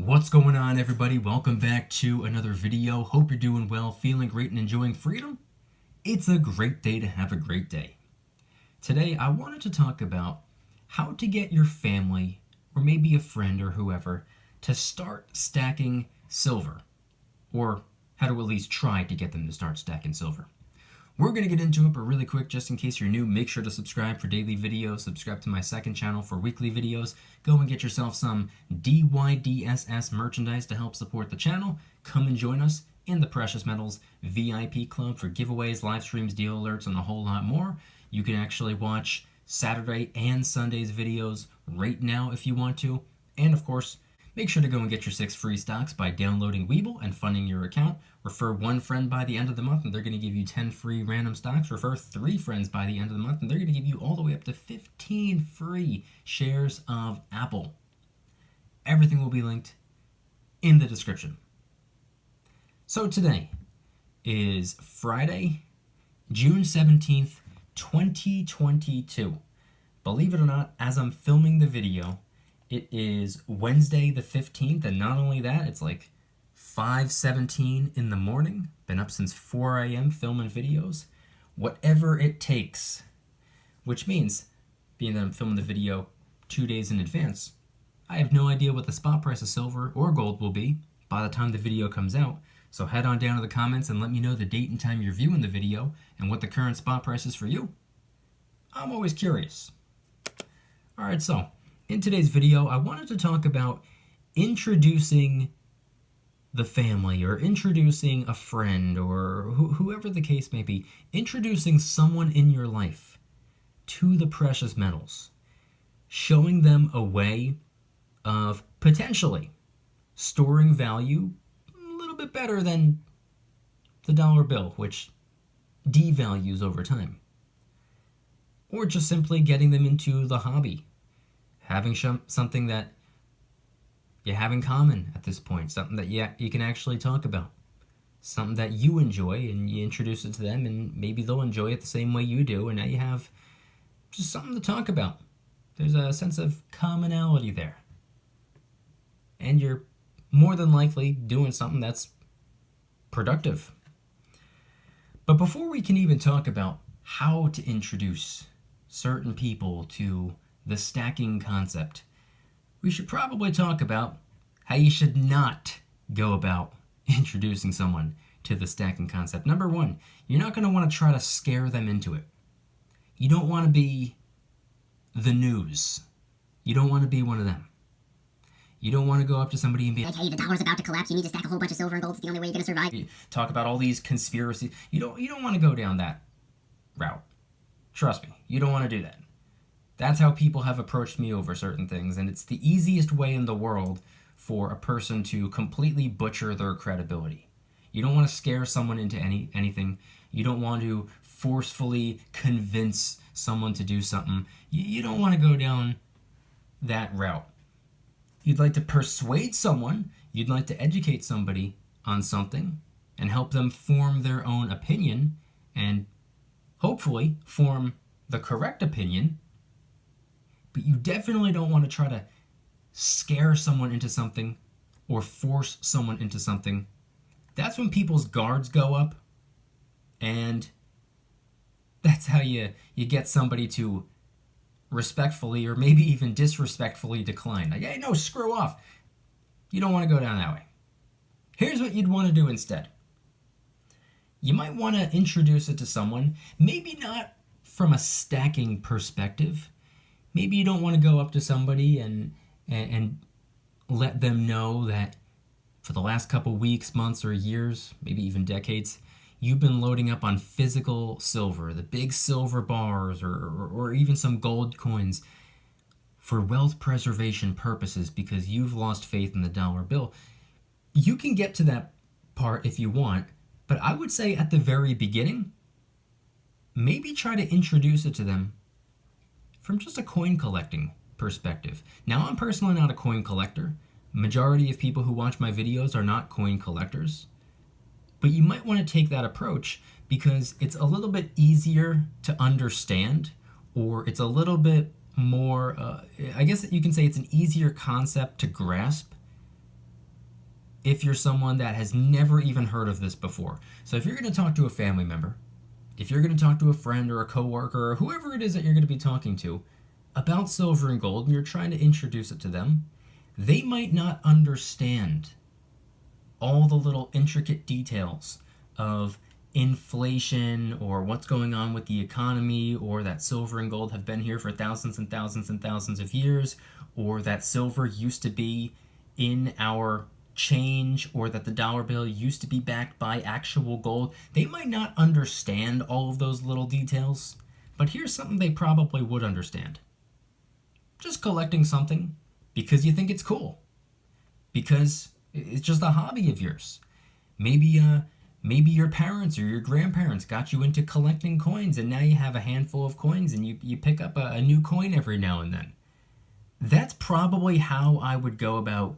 What's going on, everybody? Welcome back to another video. Hope you're doing well, feeling great, and enjoying freedom. It's a great day to have a great day. Today, I wanted to talk about how to get your family, or maybe a friend or whoever, to start stacking silver, or how to at least try to get them to start stacking silver. We're going to get into it, but really quick, just in case you're new, make sure to subscribe for daily videos, subscribe to my second channel for weekly videos, go and get yourself some DYDSS merchandise to help support the channel. Come and join us in the Precious Metals VIP Club for giveaways, live streams, deal alerts, and a whole lot more. You can actually watch Saturday and Sunday's videos right now if you want to. And of course, make sure to go and get your 6 free stocks by downloading Webull and funding your account. Refer 1 friend by the end of the month and they're going to give you 10 free random stocks. Refer 3 friends by the end of the month and they're going to give you all the way up to 15 free shares of Apple. Everything will be linked in the description. So today is Friday, June 17th, 2022. Believe it or not, as I'm filming the video, it is Wednesday the 15th, and not only that, it's like 5:17 in the morning. Been up since 4 a.m. filming videos. Whatever it takes. Which means, being that I'm filming the video 2 days in advance, I have no idea what the spot price of silver or gold will be by the time the video comes out. So head on down to the comments and let me know the date and time you're viewing the video and what the current spot price is for you. I'm always curious. Alright, so in today's video, I wanted to talk about introducing the family or introducing a friend or whoever the case may be, introducing someone in your life to the precious metals, showing them a way of potentially storing value a little bit better than the dollar bill, which devalues over time, or just simply getting them into the hobby, having something that you have in common at this point, something that you can actually talk about, something that you enjoy, and you introduce it to them, and maybe they'll enjoy it the same way you do, and now you have just something to talk about. There's a sense of commonality there. And you're more than likely doing something that's productive. But before we can even talk about how to introduce certain people to the stacking concept, we should probably talk about how you should not go about introducing someone to the stacking concept. Number one, you're not going to want to try to scare them into it. You don't want to be the news. You don't want to be one of them. You don't want to go up to somebody and be like, hey, the dollar's about to collapse. You need to stack a whole bunch of silver and gold. It's the only way you're going to survive. Talk about all these conspiracies. You don't want to go down that route. Trust me, you don't want to do that. That's how people have approached me over certain things, and it's the easiest way in the world for a person to completely butcher their credibility. You don't want to scare someone into anything. You don't want to forcefully convince someone to do something. You don't want to go down that route. You'd like to persuade someone, you'd like to educate somebody on something and help them form their own opinion and hopefully form the correct opinion. But you definitely don't want to try to scare someone into something or force someone into something. That's when people's guards go up, and that's how you get somebody to respectfully or maybe even disrespectfully decline. Like, hey, no, screw off. You don't want to go down that way. Here's what you'd want to do instead. You might want to introduce it to someone, maybe not from a stacking perspective. Maybe you don't want to go up to somebody and let them know that for the last couple weeks, months, or years, maybe even decades, you've been loading up on physical silver, the big silver bars, or even some gold coins for wealth preservation purposes because you've lost faith in the dollar bill. You can get to that part if you want, but I would say at the very beginning, maybe try to introduce it to them from just a coin collecting perspective. Now, I'm personally not a coin collector. Majority of people who watch my videos are not coin collectors. But you might want to take that approach because it's a little bit easier to understand, or it's a little bit more, I guess you can say it's an easier concept to grasp if you're someone that has never even heard of this before. So if you're going to talk to a family member, if you're going to talk to a friend or a coworker or whoever it is that you're going to be talking to about silver and gold, and you're trying to introduce it to them, they might not understand all the little intricate details of inflation or what's going on with the economy, or that silver and gold have been here for thousands and thousands and thousands of years, or that silver used to be in our change, or that the dollar bill used to be backed by actual gold. They might not understand all of those little details, but here's something they probably would understand. Just collecting something because you think it's cool, because it's just a hobby of yours. Maybe your parents or your grandparents got you into collecting coins, and now you have a handful of coins and you pick up a new coin every now and then. That's probably how I would go about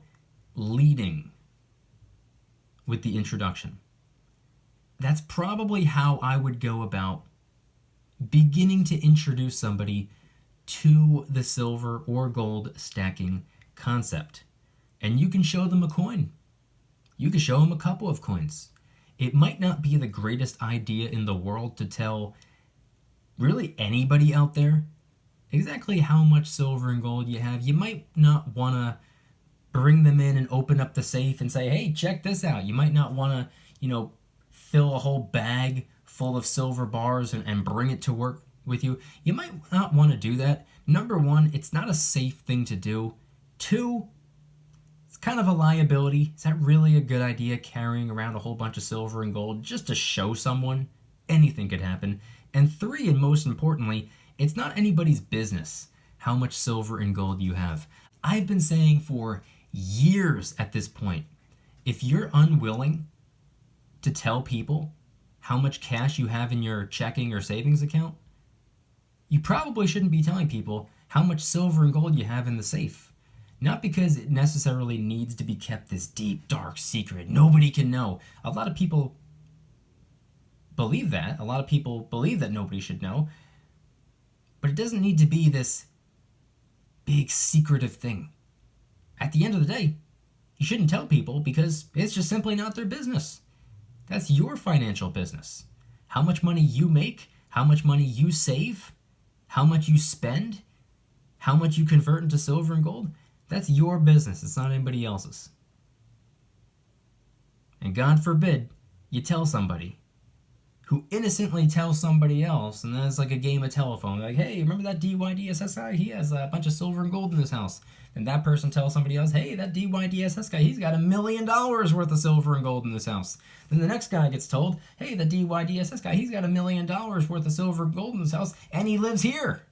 leading with the introduction. That's probably how I would go about beginning to introduce somebody to the silver or gold stacking concept. And you can show them a coin. You can show them a couple of coins. It might not be the greatest idea in the world to tell really anybody out there exactly how much silver and gold you have. You might not want to bring them in and open up the safe and say, hey, check this out. You might not want to, fill a whole bag full of silver bars and bring it to work with you. You might not want to do that. Number one, it's not a safe thing to do. Two, it's kind of a liability. Is that really a good idea, carrying around a whole bunch of silver and gold just to show someone? Anything could happen. And three, and most importantly, it's not anybody's business how much silver and gold you have. I've been saying for years at this point, if you're unwilling to tell people how much cash you have in your checking or savings account, you probably shouldn't be telling people how much silver and gold you have in the safe. Not because it necessarily needs to be kept this deep, dark secret. Nobody can know. A lot of people believe that. A lot of people believe that nobody should know. But it doesn't need to be this big secretive thing. At the end of the day, you shouldn't tell people because it's just simply not their business. That's your financial business. How much money you make, how much money you save, how much you spend, how much you convert into silver and gold, that's your business. It's not anybody else's. And God forbid you tell somebody who innocently tells somebody else, and then it's like a game of telephone. Like, hey, remember that DYDSS guy? He has a bunch of silver and gold in his house. And that person tells somebody else, hey, that DYDSS guy, he's got $1 million worth of silver and gold in his house. Then the next guy gets told, hey, the DYDSS guy, he's got $1 million worth of silver and gold in his house, and he lives here.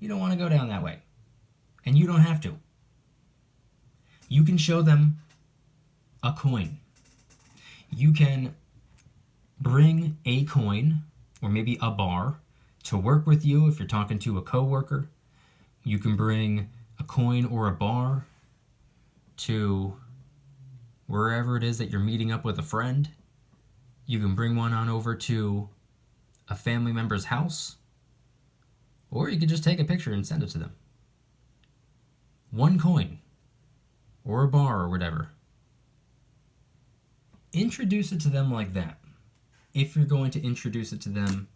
You don't want to go down that way. And you don't have to. You can show them a coin. You can bring a coin or maybe a bar to work with you if you're talking to a coworker. You can bring a coin or a bar to wherever it is that you're meeting up with a friend. You can bring one on over to a family member's house, or you can just take a picture and send it to them. One coin or a bar or whatever. Introduce it to them like that. If you're going to introduce it to them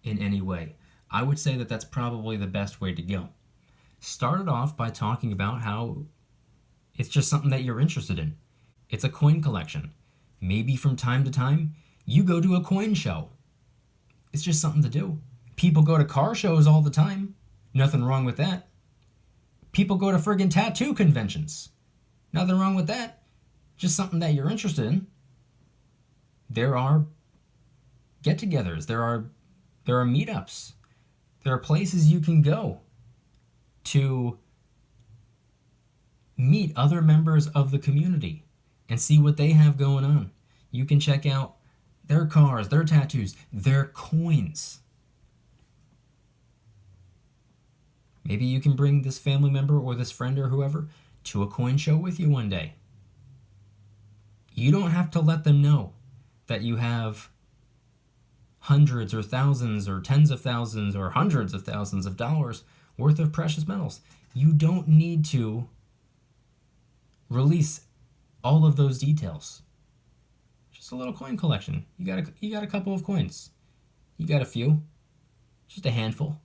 in any way, I would say that that's probably the best way to go. Start it off by talking about how it's just something that you're interested in. It's a coin collection. Maybe from time to time, you go to a coin show. It's just something to do. People go to car shows all the time. Nothing wrong with that. People go to friggin' tattoo conventions. Nothing wrong with that. Just something that you're interested in. There are get-togethers. There are meetups. There are places you can go to meet other members of the community and see what they have going on. You can check out their cars, their tattoos, their coins. Maybe you can bring this family member or this friend or whoever to a coin show with you one day. You don't have to let them know that you have hundreds or thousands or tens of thousands or hundreds of thousands of dollars worth of precious metals. You don't need to release All of those details. Just a little coin collection. You got a couple of coins. You got a few. Just a handful.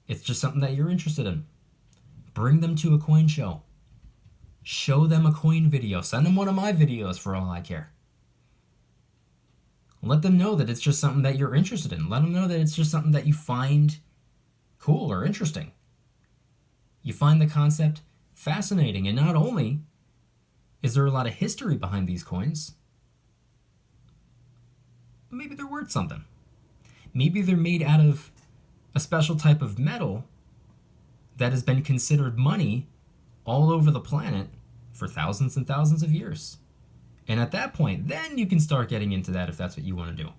It's just something that you're interested in. Bring them to a coin show. Show them a coin video. Send them one of my videos for all I care. Let them know that it's just something that you're interested in. Let them know that it's just something that you find cool or interesting. You find the concept fascinating. And not only is there a lot of history behind these coins, but maybe they're worth something. Maybe they're made out of a special type of metal that has been considered money all over the planet for thousands and thousands of years. And at that point, then you can start getting into that if that's what you want to do.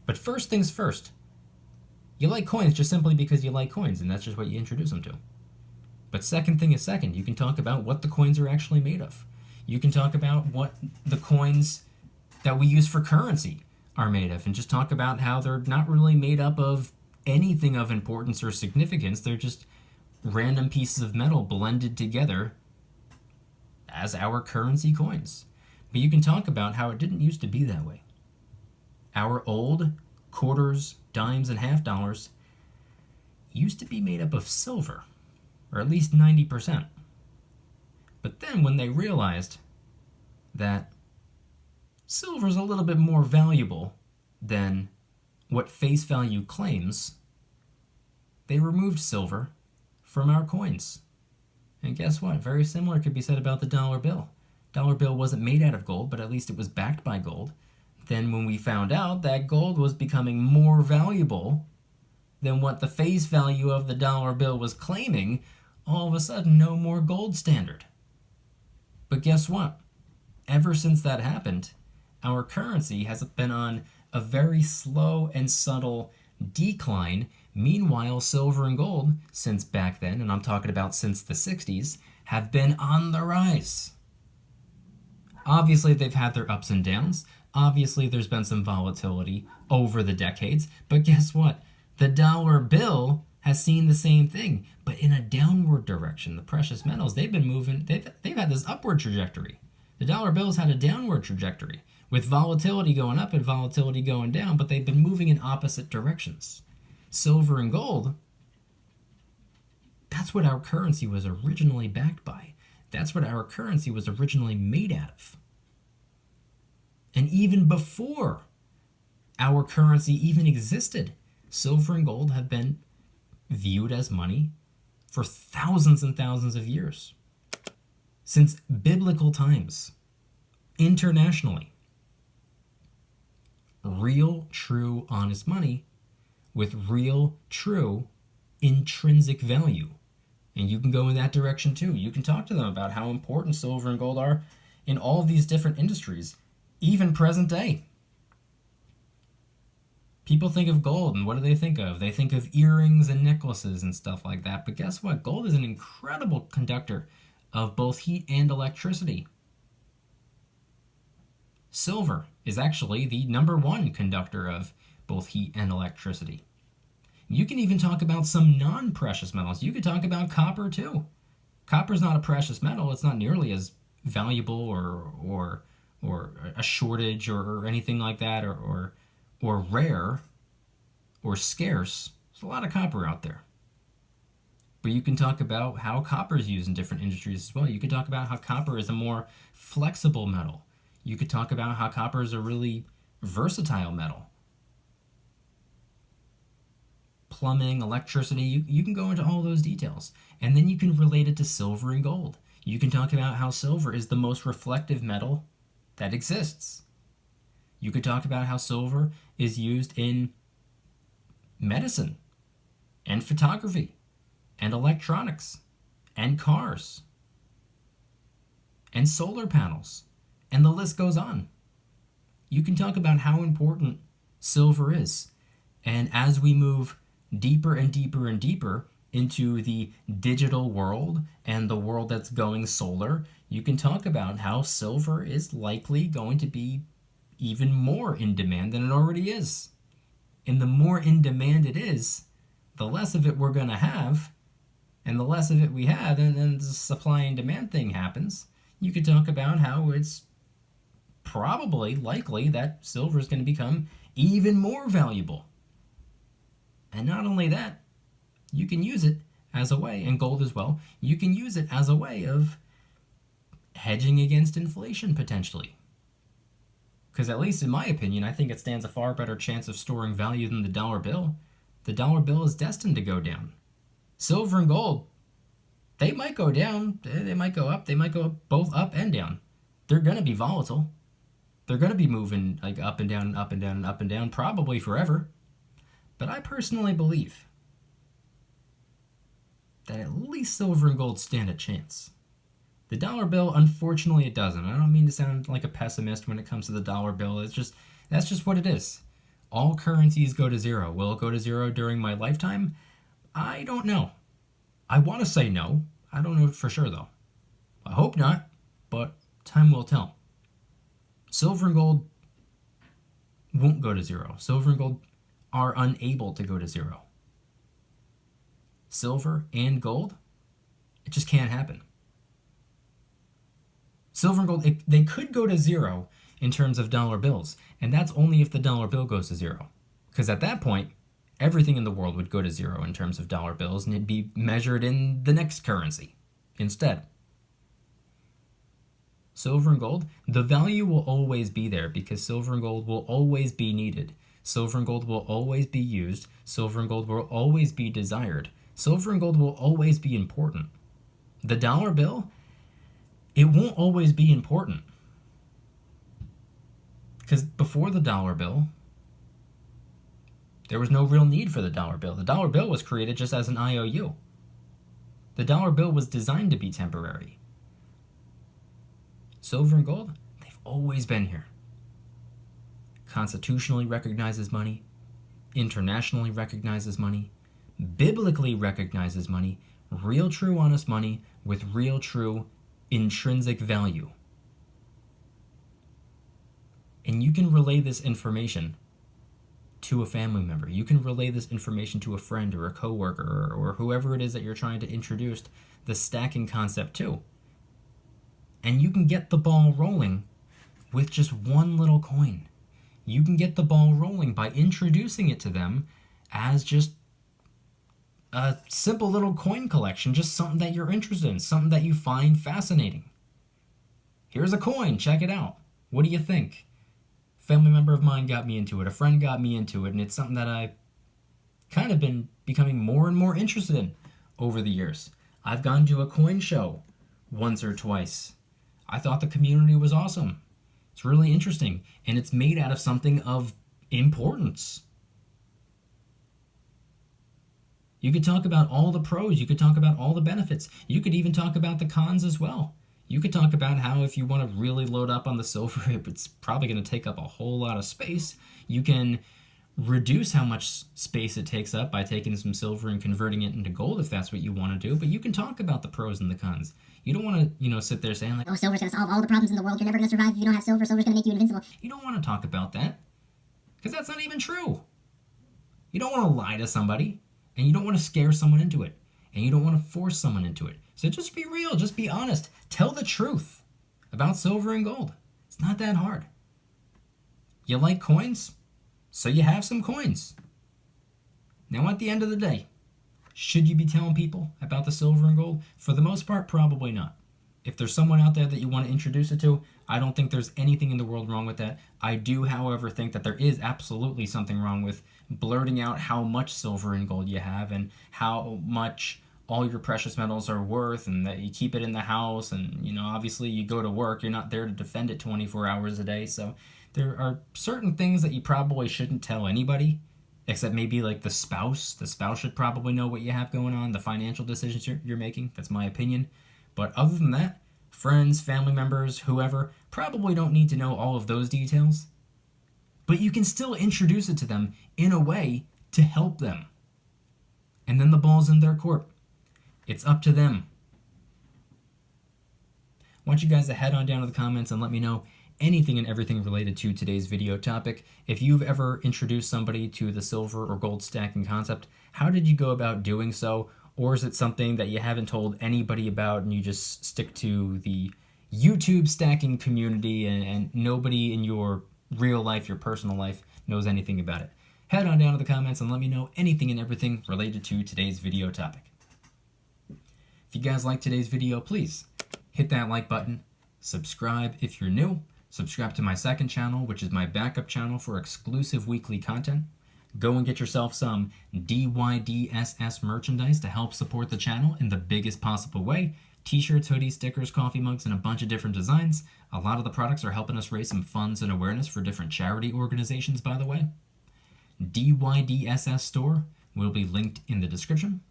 But first things first. You like coins just simply because you like coins, and that's just what you introduce them to. But second thing is second. You can talk about what the coins are actually made of. You can talk about what the coins that we use for currency are made of, and just talk about how they're not really made up of anything of importance or significance. They're just random pieces of metal blended together as our currency coins. But you can talk about how it didn't used to be that way. Our old quarters, dimes, and half dollars used to be made up of silver, or at least 90%. But then when they realized that silver's a little bit more valuable than what face value claims, they removed silver from our coins. And guess what? Very similar could be said about the dollar bill. Dollar bill wasn't made out of gold, but at least it was backed by gold. Then when we found out that gold was becoming more valuable than what the face value of the dollar bill was claiming, all of a sudden no more gold standard. But guess what? Ever since that happened, our currency has been on a very slow and subtle decline. Meanwhile, silver and gold, since back then, and I'm talking about since the 60s, have been on the rise. Obviously, they've had their ups and downs. Obviously, there's been some volatility over the decades. But guess what? The dollar bill has seen the same thing, but in a downward direction. The precious metals, they've been moving, they've had this upward trajectory. The dollar bill's had a downward trajectory with volatility going up and volatility going down, but they've been moving in opposite directions. Silver and gold, that's what our currency was originally backed by. That's what our currency was originally made out of. And even before our currency even existed, silver and gold have been viewed as money for thousands and thousands of years. Since biblical times, internationally. Real, true, honest money with real, true, intrinsic value. And you can go in that direction too. You can talk to them about how important silver and gold are in all of these different industries, even present day. People think of gold, and what do they think of? They think of earrings and necklaces and stuff like that. But guess what? Gold is an incredible conductor of both heat and electricity. Silver is actually the number one conductor of both heat and electricity. You can even talk about some non-precious metals. You could talk about copper too. Copper's not a precious metal. It's not nearly as valuable or a shortage or anything like that or rare or scarce. There's a lot of copper out there. But you can talk about how copper is used in different industries as well. You could talk about how copper is a more flexible metal. You could talk about how copper is a really versatile metal. Plumbing, electricity, you can go into all those details. And then you can relate it to silver and gold. You can talk about how silver is the most reflective metal that exists. You could talk about how silver is used in medicine and photography and electronics and cars and solar panels, and the list goes on. You can talk about how important silver is. And as we move deeper and deeper and deeper into the digital world and the world that's going solar, you can talk about how silver is likely going to be even more in demand than it already is. And the more in demand it is, the less of it we're going to have, and the less of it we have, and then the supply and demand thing happens. You could talk about how it's probably likely that silver is going to become even more valuable. And not only that, you can use it as a way, and gold as well, you can use it as a way of hedging against inflation potentially. Because at least in my opinion, I think it stands a far better chance of storing value than the dollar bill. The dollar bill is destined to go down. Silver and gold, they might go down, they might go up, they might go both up and down. They're going to be volatile. They're going to be moving like up and down and up and down and up and down, probably forever. But I personally believe that at least silver and gold stand a chance. The dollar bill, unfortunately, it doesn't. I don't mean to sound like a pessimist when it comes to the dollar bill. That's just what it is. All currencies go to zero. Will it go to zero during my lifetime? I don't know. I want to say no. I don't know for sure though. I hope not, but time will tell. Silver and gold won't go to zero. Silver and gold are unable to go to zero. Silver and gold, it just can't happen. Silver and gold, they could go to zero in terms of dollar bills, and that's only if the dollar bill goes to zero. Because at that point, everything in the world would go to zero in terms of dollar bills, and it'd be measured in the next currency instead. Silver and gold, the value will always be there because silver and gold will always be needed. Silver and gold will always be used. Silver and gold will always be desired. Silver and gold will always be important. The dollar bill, it won't always be important. Because before the dollar bill, there was no real need for the dollar bill. The dollar bill was created just as an IOU. The dollar bill was designed to be temporary. Silver and gold, they've always been here. Constitutionally recognizes money, internationally recognizes money, biblically recognizes money, real true honest money with real true intrinsic value. And you can relay this information to a family member. You can relay this information to a friend or a coworker or whoever it is that you're trying to introduce the stacking concept to. And you can get the ball rolling with just one little coin. You can get the ball rolling by introducing it to them as just a simple little coin collection, just something that you're interested in, something that you find fascinating. Here's a coin, check it out. What do you think? A family member of mine got me into it, a friend got me into it, and it's something that I've kind of been becoming more and more interested in over the years. I've gone to a coin show once or twice. I thought the community was awesome. It's really interesting, and it's made out of something of importance. You could talk about all the pros, you could talk about all the benefits, you could even talk about the cons as well. You could talk about how if you want to really load up on the silver, it's probably going to take up a whole lot of space. You can reduce how much space it takes up by taking some silver and converting it into gold if that's what you want to do, but you can talk about the pros and the cons. You don't want to, sit there saying like, Oh, silver's gonna solve all the problems in the world. You're never gonna survive if you don't have silver. Silver's gonna make you invincible. You don't want to talk about that because that's not even true. You don't want to lie to somebody, and you don't want to scare someone into it, and you don't want to force someone into it. So just be real, just be honest. Tell the truth about silver and gold. It's not that hard. You like coins? So you have some coins. Now at the end of the day, should you be telling people about the silver and gold? For the most part, probably not. If there's someone out there that you want to introduce it to, I don't think there's anything in the world wrong with that. I do, however, think that there is absolutely something wrong with blurting out how much silver and gold you have and how much all your precious metals are worth and that you keep it in the house and, obviously you go to work, you're not there to defend it 24 hours a day. So there are certain things that you probably shouldn't tell anybody, except maybe like the spouse. The spouse should probably know what you have going on, the financial decisions you're making. That's my opinion. But other than that, friends, family members, whoever, probably don't need to know all of those details. But you can still introduce it to them in a way to help them. And then the ball's in their court. It's up to them. I want you guys to head on down to the comments and let me know anything and everything related to today's video topic. If you've ever introduced somebody to the silver or gold stacking concept, how did you go about doing so? Or is it something that you haven't told anybody about and you just stick to the YouTube stacking community, and nobody in your real life, your personal life, knows anything about it. Head on down to the comments and let me know anything and everything related to today's video topic. If you guys like today's video, please hit that like button, subscribe if you're new, subscribe to my second channel, which is my backup channel for exclusive weekly content. Go and get yourself some DYDSS merchandise to help support the channel in the biggest possible way. T-shirts, hoodies, stickers, coffee mugs, and a bunch of different designs. A lot of the products are helping us raise some funds and awareness for different charity organizations, by the way. DYDSS store will be linked in the description.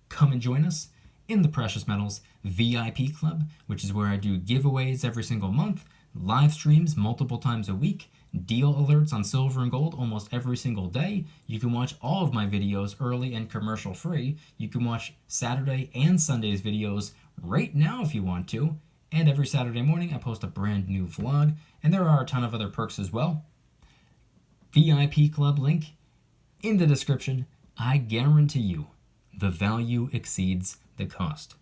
Come and join us in the Precious Metals VIP Club, which is where I do giveaways every single month, live streams multiple times a week, deal alerts on silver and gold almost every single day. You can watch all of my videos early and commercial free. You can watch Saturday and Sunday's videos right now if you want to. And every Saturday morning I post a brand new vlog. And there are a ton of other perks as well. VIP Club link in the description. I guarantee you the value exceeds the cost.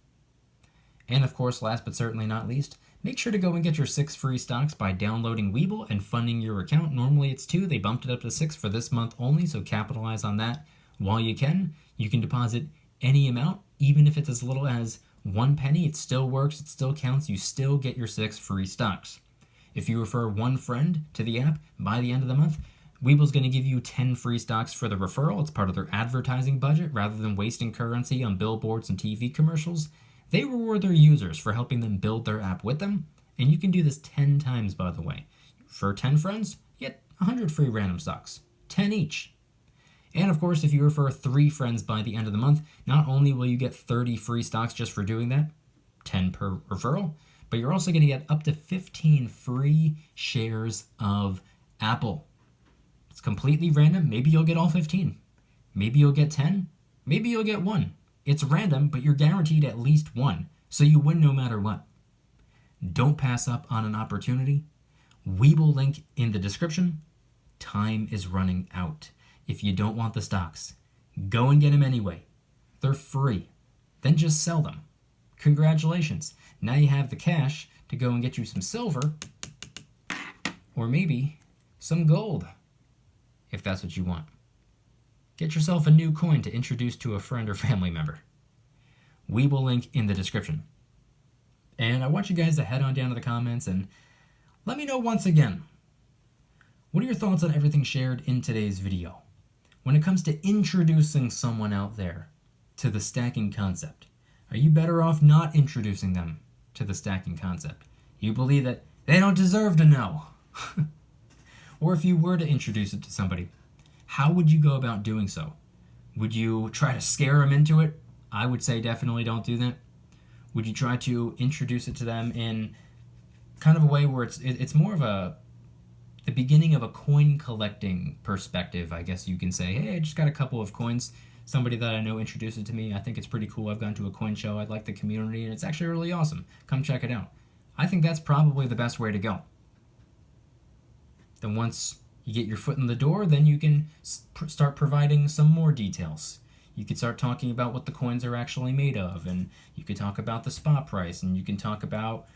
And of course, last but certainly not least, make sure to go and get your 6 free stocks by downloading Webull and funding your account. Normally it's 2. They bumped it up to 6 for this month only, so capitalize on that while you can. You can deposit any amount, even if it's as little as 1 penny. It still works. It still counts. You still get your 6 free stocks. If you refer 1 friend to the app by the end of the month, Webull's going to give you 10 free stocks for the referral. It's part of their advertising budget. Rather than wasting currency on billboards and TV commercials, they reward their users for helping them build their app with them. And you can do this 10 times, by the way. For 10 friends, you get 100 free random stocks. 10 each. And of course, if you refer 3 friends by the end of the month, not only will you get 30 free stocks just for doing that, 10 per referral, but you're also going to get up to 15 free shares of Apple. It's completely random. Maybe you'll get all 15. Maybe you'll get 10. Maybe you'll get 1. It's random, but you're guaranteed at least 1, so you win no matter what. Don't pass up on an opportunity. Webull link in the description. Time is running out. If you don't want the stocks, go and get them anyway. They're free. Then just sell them. Congratulations. Now you have the cash to go and get you some silver, or maybe some gold, if that's what you want. Get yourself a new coin to introduce to a friend or family member. Webull link in the description. And I want you guys to head on down to the comments and let me know once again, what are your thoughts on everything shared in today's video? When it comes to introducing someone out there to the stacking concept, are you better off not introducing them to the stacking concept? You believe that they don't deserve to know. Or if you were to introduce it to somebody, how would you go about doing so? Would you try to scare them into it? I would say definitely don't do that. Would you try to introduce it to them in kind of a way where it's more of the beginning of a coin collecting perspective, I guess you can say, hey, I just got a couple of coins. Somebody that I know introduced it to me. I think it's pretty cool. I've gone to a coin show. I like the community, and it's actually really awesome. Come check it out. I think that's probably the best way to go. Then once you get your foot in the door, then you can start providing some more details. You could start talking about what the coins are actually made of, and you could talk about the spot price, and you can talk about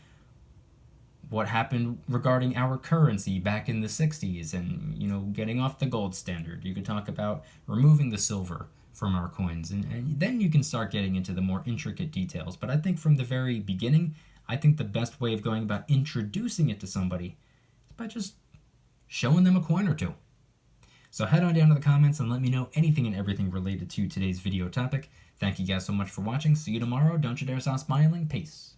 what happened regarding our currency back in the 60s and, getting off the gold standard. You could talk about removing the silver from our coins, and then you can start getting into the more intricate details. But I think from the very beginning, I think the best way of going about introducing it to somebody is by just showing them a coin or two. So head on down to the comments and let me know anything and everything related to today's video topic. Thank you guys so much for watching. See you tomorrow. Don't you dare stop smiling. Peace.